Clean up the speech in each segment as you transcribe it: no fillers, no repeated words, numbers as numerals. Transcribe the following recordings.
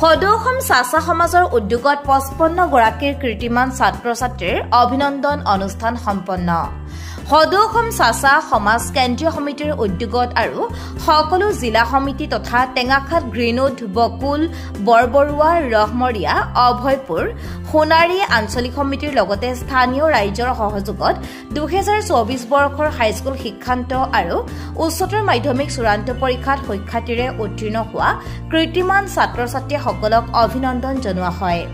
সদৌ অসম চাচা সমাজৰ উদ্যোগত 55 গৰাকীৰ কৃতিমান ছাত্ৰ-ছাত্ৰীৰ অভিনন্দন অনুষ্ঠান সম্পন্ন। সদৌ অসম চাচা সমাজ কেন্দ্ৰীয় সমিতিৰ উদ্যোগত আৰু সকলো জিলা সমিতি তথা টেঙাখাত গ্ৰীণউড, বকুল, বৰবৰুৱা, ৰহমৰীয়া, অভয়পুৰ, সোণাৰী আঞ্চলিক সমিতিৰ লগতে স্থানীয় ৰাইজৰ সহযোগত 2024 বৰ্ষৰ হাইস্কুল শিক্ষান্ত আৰু উচ্চতৰ মাধ্যমিক চূড়ান্ত পৰীক্ষাত সুখ্যাতিৰে উত্তীৰ্ণ হোৱা কৃতিমান ছাত্ৰ-ছাত্ৰীসকলক অভিনন্দন জনোৱা হয়।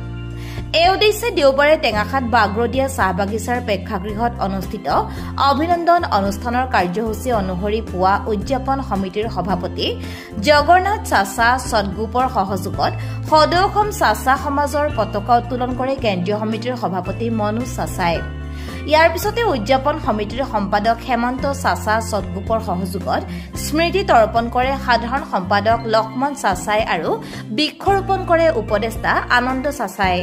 এই উদ্দেশ্যে দেওবাৰে টেঙাখাত বাগৰদিয়া চাহ বাগিচাৰ প্ৰেক্ষাগৃহত অনুষ্ঠিত অভিনন্দন অনুষ্ঠানৰ কাৰ্যসূচী অনুসৰি পুৱা উদযাপন সমিতিৰ সভাপতি জগন্নাথ চাচা সদগ্ৰুপৰ সহযোগত সদৌ অসম চাচা সমাজৰ পতাকা উত্তোলন কৰে কেন্দ্ৰীয় সমিতিৰ সভাপতি মনোজ চাচাই। ইয়াৰ পিছতে উদযাপন সমিতিৰ সম্পাদক হেমন্ত চাচা সদগ্ৰুপৰ সহযোগত স্মৃতি তৰ্পণ কৰে সাধাৰণ সম্পাদক লক্ষ্মণ চাচাই আৰু বৃক্ষৰোপণ কৰে উপদেষ্টা আনন্দ চাচাই।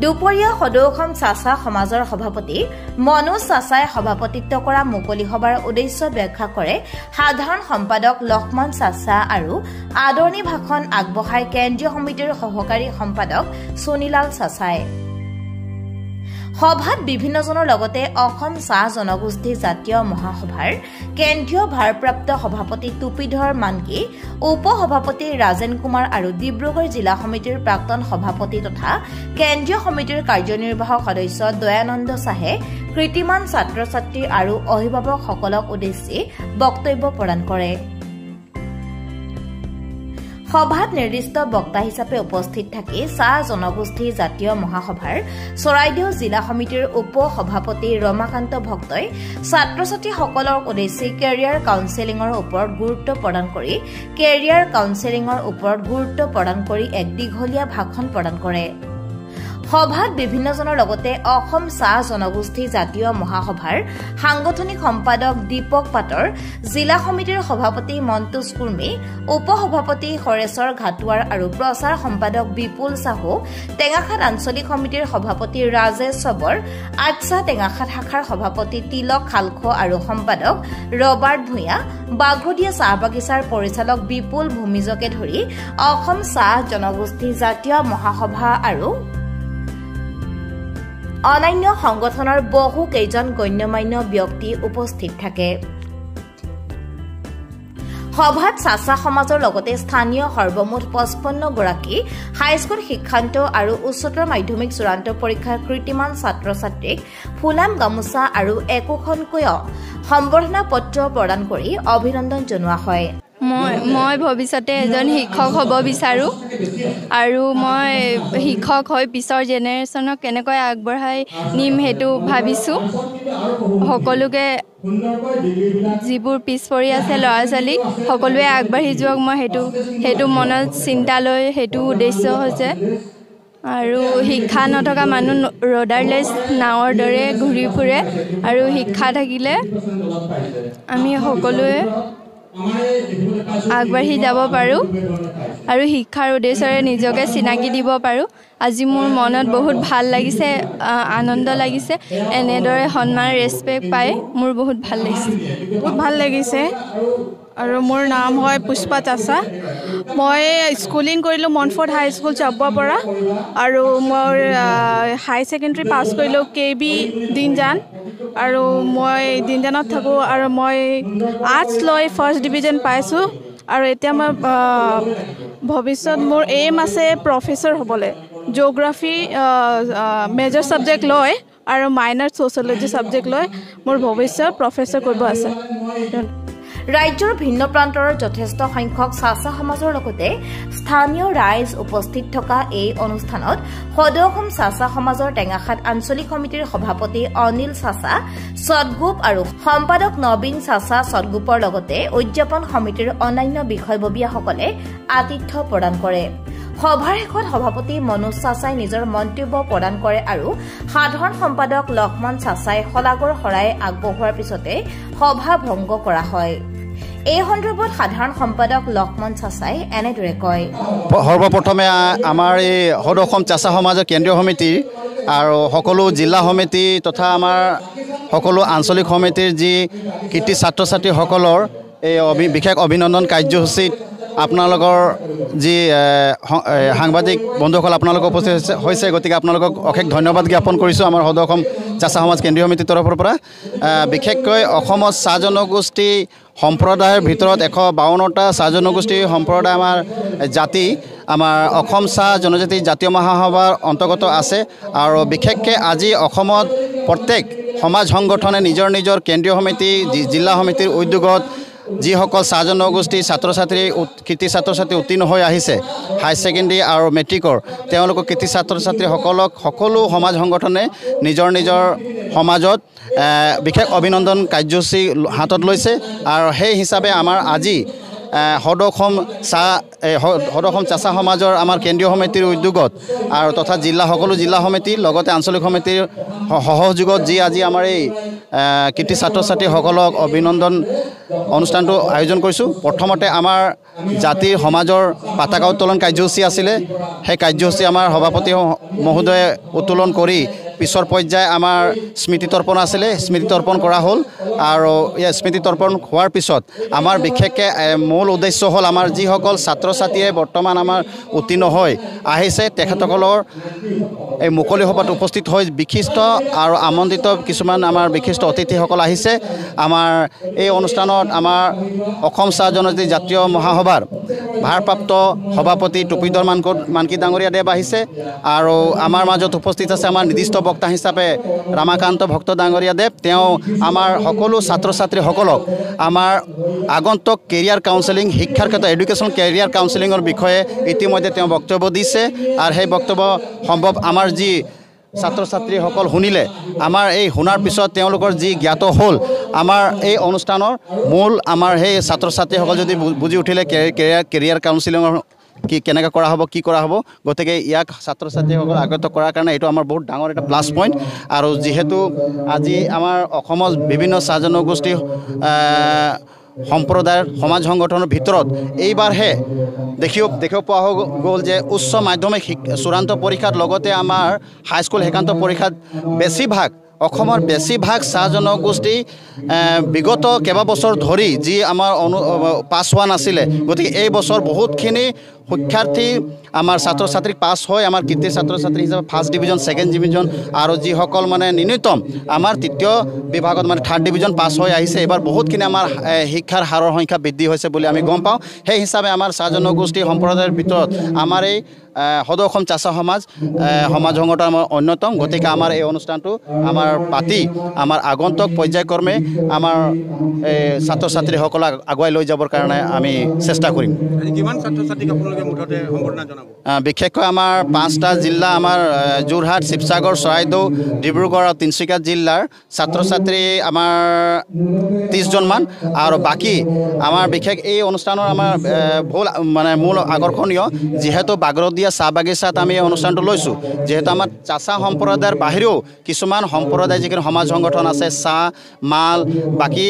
দুপৰীয়া সদৌ অসম চাচা সমাজৰ সভাপতি মনোজ চাচাই সভাপতিত্ব কৰা মুকলি সভাৰ উদ্দেশ্য ব্যাখ্যা কৰে সাধাৰণ সম্পাদক লক্ষ্মণ চাচা আৰু আদৰণি ভাষণ আগবঢ়াই কেন্দ্ৰীয় সমিতিৰ সহকাৰী সম্পাদক সুনীলাল চাচাই। সভাত বিভিন্নজনৰ লগতে অসম চাহ জনগোষ্ঠী জাতীয় মহাসভাৰ কেন্দ্ৰীয় ভাৰপ্ৰাপ্ত সভাপতি টুপিধৰ মানকি, উপ সভাপতি ৰাজেন কুমাৰ আৰু ডিব্ৰুগড় জিলা সমিতিৰ প্ৰাক্তন সভাপতি তথা কেন্দ্ৰীয় সমিতিৰ কাৰ্যনিৰ্বাহক সদস্য দয়ানন্দ চাহে কৃতিমান ছাত্ৰ-ছাত্ৰী আৰু অভিভাৱকসকলক উদ্দেশ্যি বক্তব্য প্ৰদান কৰে। সভাত নিৰ্দিষ্ট বক্তা হিচাপে উপস্থিত থাকি চাহ জনগোষ্ঠী জাতীয় মহাসভাৰ চৰাইদেউ জিলা সমিতিৰ উপ সভাপতি ৰমাকান্ত ভক্তই ছাত্ৰ-ছাত্ৰীসকলৰ উদ্দেশ্যে কেৰিয়াৰ কাউন্সেলিঙৰ ওপৰত গুৰুত্ব প্ৰদান কৰি এক দীঘলীয়া ভাষণ প্ৰদান কৰে। সভাত বিভিন্নজনৰ লগতে অসম চাহ জনগোষ্ঠী জাতীয় মহাসভাৰ সাংগঠনিক সম্পাদক দীপক পাটৰ, জিলা সমিতিৰ সভাপতি মন্তোজ কুৰ্মী, উপ সভাপতি হৰেশ্বৰ ঘাটুৱাৰ আৰু প্ৰচাৰ সম্পাদক বিপুল চাহু, টেঙাখাত আঞ্চলিক সমিতিৰ সভাপতি ৰাজেশ চবৰ, আটছা টেঙাখাত শাখাৰ সভাপতি তিলক খালখো আৰু সম্পাদক ৰবাৰ্ট ভূঞা, বাগৰদিয়া চাহ বাগিচাৰ পৰিচালক বিপুল ভূমিজকে ধৰি অসম চাহ জনগোষ্ঠী জাতীয় মহাসভা আৰু অন্যান্য সংগঠনৰ বহু কেইজন গণ্যমান্য ব্যক্তি উপস্থিত থাকে। সভাত চাচা সমাজৰ লগতে স্থানীয় সৰ্বমুঠ 55 গৰাকী হাইস্কুল শিক্ষান্ত আৰু উচ্চতৰ মাধ্যমিক চূড়ান্ত পৰীক্ষাৰ কৃতিমান ছাত্ৰ-ছাত্ৰীক ফুলাম গামোচা আৰু একোখনকৈ সম্বৰ্ধনা পত্ৰ প্ৰদান কৰি অভিনন্দন জনোৱা হয়। মই ভৱিষ্যতে এজন শিক্ষক হ'ব বিচাৰোঁ আৰু মই শিক্ষক হৈ পিছৰ জেনেৰেশ্যনক কেনেকৈ আগবঢ়াই নিম সেইটো ভাবিছোঁ। সকলোকে যিবোৰ পিছ পৰি আছে ল'ৰা ছোৱালীক সকলোৱে আগবাঢ়ি যোৱাক মই সেইটো মনত চিন্তা লৈ সেইটো উদ্দেশ্য হৈছে। আৰু শিক্ষা নথকা মানুহ ৰডাৰলেছ নাৱৰ দৰে ঘূৰি ফুৰে আৰু শিক্ষা থাকিলে আমি সকলোৱে আগবাঢ়ি যাব পাৰোঁ আৰু শিক্ষাৰ উদ্দেশ্যৰে নিজকে চিনাকি দিব পাৰোঁ। আজি মোৰ মনত বহুত ভাল লাগিছে, আনন্দ লাগিছে। এনেদৰে সন্মান ৰেচপেক্ট পাই মোৰ বহুত ভাল লাগিছে। আৰু মোৰ নাম হয় পুষ্পা চাচা। মই স্কুলিং কৰিলোঁ মনফৰ্ড হাই স্কুল চাবুৱাৰ পৰা আৰু মোৰ হাই ছেকেণ্ডেৰী পাছ কৰিলোঁ KB দিনজান আৰু মই দিনজানত থাকোঁ আৰু মই আৰ্টছ লৈ ফাৰ্ষ্ট ডিভিজন পাইছোঁ আৰু এতিয়া মই ভৱিষ্যত মোৰ এইম আছে প্ৰফেচৰ হ'বলৈ। জিঅ'গ্ৰাফী মেজৰ ছাবজেক্ট লৈ আৰু মাইনৰ ছ'চিয়লজি ছাবজেক্ট লৈ মোৰ ভৱিষ্যত প্ৰফেচৰ কৰিব আছে। ৰাজ্যৰ ভিন্ন প্ৰান্তৰ যথেষ্ট সংখ্যক চাচা সমাজৰ লগতে স্থানীয় ৰাইজ উপস্থিত থকা এই অনুষ্ঠানত সদৌ অসম চাচা সমাজৰ টেঙাখাত আঞ্চলিক সমিতিৰ সভাপতি অনিল চাচা সদগ্ৰুপ আৰু সম্পাদক নবীন চাচা সদগ্ৰুপৰ লগতে উদযাপন সমিতিৰ অন্যান্য বিষয়ববীয়াসকলে আতিথ্য প্ৰদান কৰে। সভাৰ শেষত সভাপতি মনোজ চাচাই নিজৰ মন্তব্য প্ৰদান কৰে আৰু সাধাৰণ সম্পাদক লক্ষ্মণ চাচাই শলাগৰ শৰাই আগবঢ়োৱাৰ পিছতে সভা ভংগ কৰা হয়। এই সন্দৰ্ভত সাধাৰণ সম্পাদক লক্ষ্মণ চাচাই এনেদৰে কয়। সৰ্বপ্ৰথমে আমাৰ এই সদৌ অসম চাচা সমাজৰ কেন্দ্ৰীয় সমিতি আৰু সকলো জিলা সমিতি তথা আমাৰ সকলো আঞ্চলিক সমিতিৰ যি কৃতি ছাত্ৰ ছাত্ৰীসকলৰ এই বিশেষ অভিনন্দন কাৰ্যসূচীত আপোনালোকৰ যি সাংবাদিক বন্ধুসকল আপোনালোক উপস্থিত হৈছে গতিকে আপোনালোকক অশেষ ধন্যবাদ জ্ঞাপন কৰিছোঁ আমাৰ সদৌ অসম চাচা সমাজ কেন্দ্ৰীয় সমিতিৰ তৰফৰ পৰা বিশেষকৈ অসমত চাহ জনগোষ্ঠী সম্প্ৰদায়ৰ ভিতৰত 152টা চাহ জনগোষ্ঠী সম্প্ৰদায় আমাৰ জাতি আমাৰ অসম চাহ জনজাতি জাতীয় মহাসভাৰ অন্তৰ্গত আছে আৰু বিশেষকৈ আজি অসমত প্ৰত্যেক সমাজ সংগঠনে নিজৰ নিজৰ কেন্দ্ৰীয় সমিতি জিলা সমিতিৰ উদ্যোগত যিসকল চাহ জনগোষ্ঠী ছাত্ৰ ছাত্ৰী কৃতি ছাত্ৰ ছাত্ৰী উত্তীৰ্ণ হৈ আহিছে হাই ছেকেণ্ডেৰী আৰু মেট্ৰিকৰ তেওঁলোকৰ কৃতি ছাত্ৰ ছাত্ৰীসকলক সকলো সমাজ সংগঠনে নিজৰ নিজৰ সমাজত বিশেষ অভিনন্দন কাৰ্যসূচী হাতত লৈছে আৰু সেই হিচাপে আমাৰ আজি সদৌ অসম চাচা সমাজৰ আমাৰ কেন্দ্ৰীয় সমিতিৰ উদ্যোগত আৰু তথা সকলো জিলা সমিতি লগতে আঞ্চলিক সমিতিৰ সহযোগত যি আজি আমাৰ এই কৃতি ছাত্ৰ ছাত্ৰীসকলক অভিনন্দন অনুষ্ঠানটো আয়োজন কৰিছোঁ প্ৰথমতে আমাৰ জাতিৰ সমাজৰ পতাকা উত্তোলন কাৰ্যসূচী আছিলে সেই কাৰ্যসূচী আমাৰ সভাপতি মহোদয়ে উত্তোলন কৰি পিছৰ পৰ্যায়ে আমাৰ স্মৃতি তৰ্পণ আছিলে স্মৃতি তৰ্পণ কৰা হ'ল আৰু এই স্মৃতি তৰ্পণ হোৱাৰ পিছত আমাৰ বিশেষকৈ মূল উদ্দেশ্য হ'ল আমাৰ যিসকল ছাত্ৰ ছাত্ৰীয়ে বৰ্তমান আমাৰ উত্তীৰ্ণ হৈ আহিছে তেখেতসকলৰ এই মুকলি সভাত উপস্থিত হৈ বিশিষ্ট আৰু আমন্ত্ৰিত কিছুমান আমাৰ বিশিষ্ট অতিথিসকল আহিছে আমাৰ এই অনুষ্ঠানত আমাৰ অসম চাহ জনজাতি জাতীয় মহাসভাৰ ভাৰপ্ৰাপ্ত সভাপতি টুপিধৰ মানকি ডাঙৰীয়া দেৱ আহিছে আৰু আমাৰ মাজত উপস্থিত আছে আমাৰ নিৰ্দিষ্ট বক্তা হিচাপে ৰামাকান্ত ভক্ত ডাঙৰীয়া দেৱ তেওঁ আমাৰ সকলো ছাত্ৰ ছাত্ৰীসকলক আমাৰ আগন্তুক কেৰিয়াৰ কাউন্সেলিং শিক্ষাৰ ক্ষেত্ৰত এডুকেশ্যন কেৰিয়াৰ কাউন্সেলিঙৰ বিষয়ে ইতিমধ্যে তেওঁ বক্তব্য দিছে আৰু সেই বক্তব্য সম্ভৱ আমাৰ যি ছাত্ৰ ছাত্ৰীসকল শুনিলে আমাৰ এই শুনাৰ পিছত তেওঁলোকৰ যি জ্ঞাত হ'ল আমাৰ এই অনুষ্ঠানৰ মূল আমাৰ সেই ছাত্ৰ ছাত্ৰীসকল যদি বুজি উঠিলে কেৰিয়াৰ কাউন্সেলিঙৰ কেনেকৈ কৰা হ'ব কি কৰা হ'ব গতিকে ইয়াক ছাত্ৰ ছাত্ৰীসকল আগত কৰাৰ কাৰণে এইটো আমাৰ বহুত ডাঙৰ এটা প্লাছ পইণ্ট আৰু যিহেতু আজি আমাৰ অসমত বিভিন্ন চাহ জনগোষ্ঠী সম্প্ৰদায়ৰ সমাজ সংগঠনৰ ভিতৰত এইবাৰহে দেখিব পোৱা গ'ল যে উচ্চ মাধ্যমিক চূড়ান্ত পৰীক্ষাত লগতে আমাৰ হাইস্কুল শিক্ষান্ত পৰীক্ষাত অসমৰ বেছিভাগ চাহ জনগোষ্ঠী বিগত কেইবাবছৰ ধৰি যি আমাৰ পাছ হোৱা নাছিলে গতিকে এই বছৰ বহুতখিনি শিক্ষাৰ্থী আমাৰ ছাত্ৰ ছাত্ৰীক পাছ হৈ আমাৰ কৃতি ছাত্ৰ ছাত্ৰী হিচাপে ফাৰ্ষ্ট ডিভিজন ছেকেণ্ড ডিভিজন আৰু যিসকল মানে ন্যূনতম আমাৰ তৃতীয় বিভাগত মানে থাৰ্ড ডিভিজন পাছ হৈ আহিছে এইবাৰ বহুতখিনি আমাৰ শিক্ষাৰ হাৰৰ সংখ্যা বৃদ্ধি হৈছে বুলি আমি গম পাওঁ সেই হিচাপে আমাৰ চাহ জনগোষ্ঠী সম্প্ৰদায়ৰ ভিতৰত আমাৰ এই সদৌ অসম চাচা সমাজ সংগঠন আমাৰ অন্যতম গতিকে আমাৰ এই অনুষ্ঠানটো আমাৰ পাতি আমাৰ আগন্তুক পৰ্যায়ক্ৰমে আমাৰ ছাত্ৰ ছাত্ৰীসকলক আগুৱাই লৈ যাবৰ কাৰণে আমি চেষ্টা কৰিম বিশেষকৈ আমাৰ 5টা জিলা আমাৰ যোৰহাট শিৱসাগৰ চৰাইদেউ ডিব্ৰুগড় আৰু তিনিচুকীয়া জিলাৰ ছাত্ৰ ছাত্ৰী আমাৰ 30জনমান আৰু বাকী আমাৰ বিশেষ এই অনুষ্ঠানৰ আমাৰ মূল আকৰ্ষণীয় যিহেতু বাগৰদীয়া চাহ বাগিচাত আমি এই অনুষ্ঠানটো লৈছোঁ যিহেতু আমাৰ চাচা সম্প্ৰদায়ৰ বাহিৰেও কিছুমান সম্প্ৰদায় যিখিনি সমাজ সংগঠন আছে চাহ মাল বাকী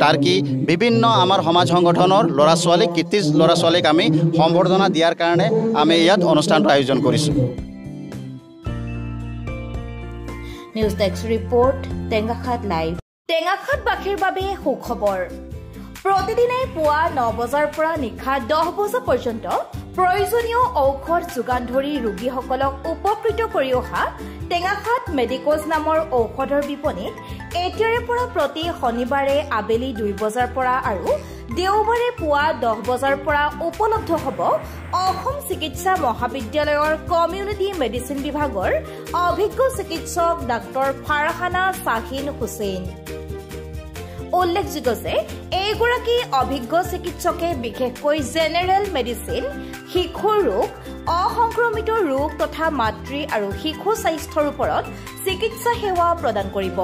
টাৰ্কি বিভিন্ন আমাৰ সমাজ সংগঠনৰ ল'ৰা ছোৱালী কৃতি ল'ৰা ছোৱালীক আমি সম্বৰ্ধনা দিয়াৰ কাৰণে আমি ইয়াত অনুষ্ঠানটো আয়োজন কৰিছোঁ news desk report Tengakhat live টেঙাখাতবাসীৰ বাবে সুখবৰ প্ৰতিদিনে পুৱা 9 বজাৰ পৰা নিশা 10 বজা পৰ্যন্ত প্ৰয়োজনীয় ঔষধ যোগান ধৰি ৰোগীসকলক উপকৃত কৰি অহা টেঙাখাত মেডিকোজ নামৰ ঔষধৰ বিপণীত এতিয়াৰে পৰা প্ৰতি শনিবাৰে আবেলি 2 বজাৰ পৰা আৰু দেওবাৰে পুৱা 10 বজাৰ পৰা উপলব্ধ হ'ব অসম চিকিৎসা মহাবিদ্যালয়ৰ কমিউনিটি মেডিচিন বিভাগৰ অভিজ্ঞ চিকিৎসক ডাক্তৰ ফাৰহানা শাহিন হুছেইন উল্লেখযোগ্য যে এইগৰাকী অভিজ্ঞ চিকিৎসকে বিশেষকৈ জেনেৰেল মেডিচিন শিশুৰ ৰোগ অসংক্ৰমিত ৰোগ তথা মাতৃ আৰু শিশু স্বাস্থ্যৰ ওপৰত চিকিৎসা সেৱা প্ৰদান কৰিব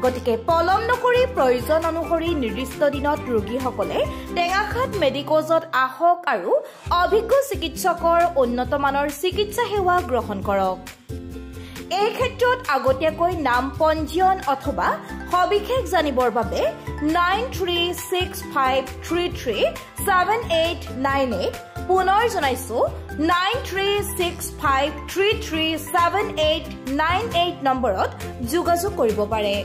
গতিকে পলম নকৰি প্ৰয়োজন অনুসৰি নিৰ্দিষ্ট দিনত ৰোগীসকলে টেঙাখাত মেডিকোজত আহক আৰু অভিজ্ঞ চিকিৎসকৰ উন্নত মানৰ চিকিৎসা সেৱা গ্ৰহণ কৰক এই ক্ষেত্ৰত আগতীয়াকৈ নাম পঞ্জীয়ন অথবা সবিশেষ জানিবৰ বাবে 9365337898 পুনৰ জনাইছো 9365337898 নম্বৰত যোগাযোগ কৰিব পাৰে